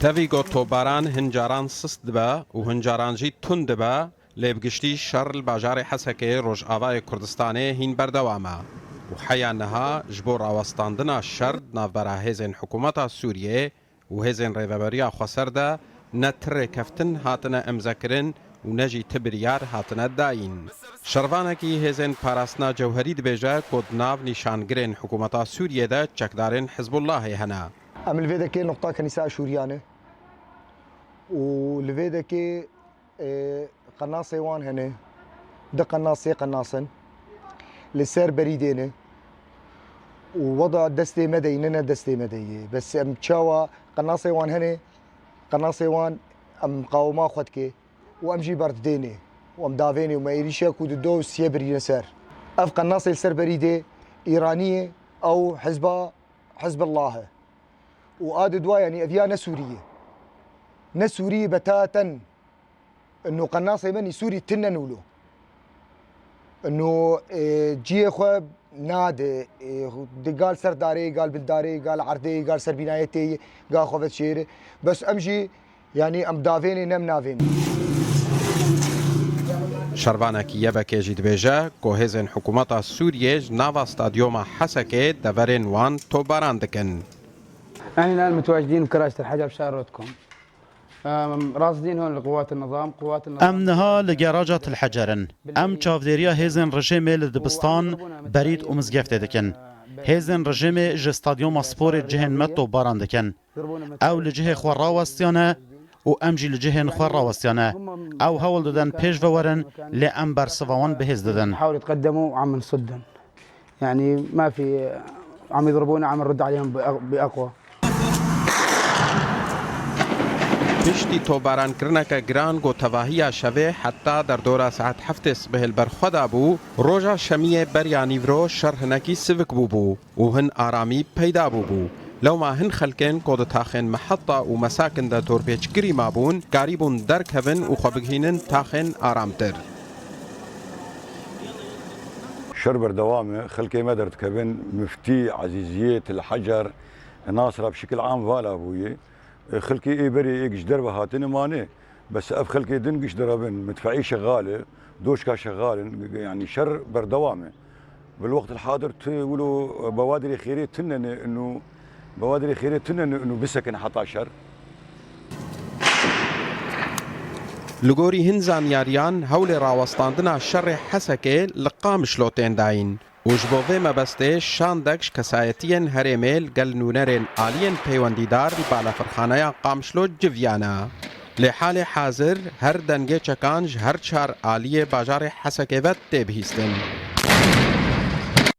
تەڤیگۆ تۆباران هەنجاران سست دبە و هەنجارانجی تون دبە لێبگشتی شەڕ لە باژارێ حەسەکەی ڕۆژئاوای کوردستانê hîn berdewame û heya niha ji bo rawestandina şer navbera hêzên hikûmeta Sûriyê û hêzên rêveberiya Xweser de ne tirê keftin hatine emzekirin û ne jî ti biryar hatine dayîn. Şervanekî hêzên parastina Cewherî dibêje ku di nav nîşangirên hikûmeta Sûriyê de çekdarên Hizbullahê hene. Em li vê dekê noqta Kenîsa Şûriyan e û li vê dekê qenasê wan hene di qenasê qenasin li ser berîdê ne û weda destê me deyî ne destê me deyî bes em çawa qenasê wan hene qenasê wan em qawma xwe dike û em jî berdidêne û em davêne û me êrîşe ku di do û siyê birîne ser. Ev qenasê li ser berîdê Îraniyê ew Hizbullah e û a di duayan ev ne Sûriye ne Sûriyê betaten انه قناصي مني سوري تننولو انه جيه خو نادي قال سرداري قال بلداري قال عردي قال سربينايتي قال خوفت شيري بس امجي يعني ام دافيني نم نافيني شەروانێکی یەبەکێژی دبێژە کۆ هێزên حکوومەتا سووریێ ناوا ستادیۆما حەسەکێ دەڤەرێن وان تۆباران دکن. احنا الان متواجدين بكراسة الحجر بشارتكم راصدين هون لقوات النظام ام نها لجراجة الحجرن ام چاودێریya hêzên rejimê li dibistan berîd û mizgeftê dikin. Hêzên rejimê ji stadyoma sporê cihên me topbaran dikin. Ew li cihê xwe rawestiyane û em jî li cihên xwe rawestiyane. Ew hewl didin pêş vewerin lê em bersiva wan bihêz didin. نحاول يتقدموا وعم نصدهم. يعني ما في عم يضربونا عم نرد عليهم بأقوى. پشتی تۆبارانکردنەکە گران گۆتەڤاهیە شەوێ حتا دەردۆرە سەعات هەفتێ سبهێ بەرخۆدا بوو ڕۆژە شەمیێ بەریا نیڤرۆ شەڕ هەنەکی سڤک بوو و هەن ئارامی پەیدا بوو. لەوما هەن خەلکێن کۆ دەتاخێن مەحەتا و مەساکن دە تۆرپێچگری مابوون گاری بوون دەرکەون و خۆ بگهینن تاخێن ئارامتر. شەڕ بەردەوامە خەلکێ me دەردکەون مفتي عزیزیەت الحەجر ناسرا بشکل عام vala bûye. خلقي اي بري ايش دربه هاتين ماني بس اف خلقي دنقش دربن مدفعي شغاله دوشكا شغال يعني شر بردوامه بالوقت الحاضر تقولوا بوادر خيريه تنن انه بوادر خيريه تنن انه بسكن حتى شر لگۆری هەن زانیاریان هەولێ ڕاوەستاندنا شەڕێ حەسەکێ لە قامشلۆتێن داین. وش بۆ vê mebestê şandekş kesayetiyên herêmê li gel nûnerên aliyên peywendîdar li balafirxaneya Qamişlo civiyane. Lê halê hazir her dengê çekan ji her çar aliyê bajarê Hesekê ve tê bihîstin.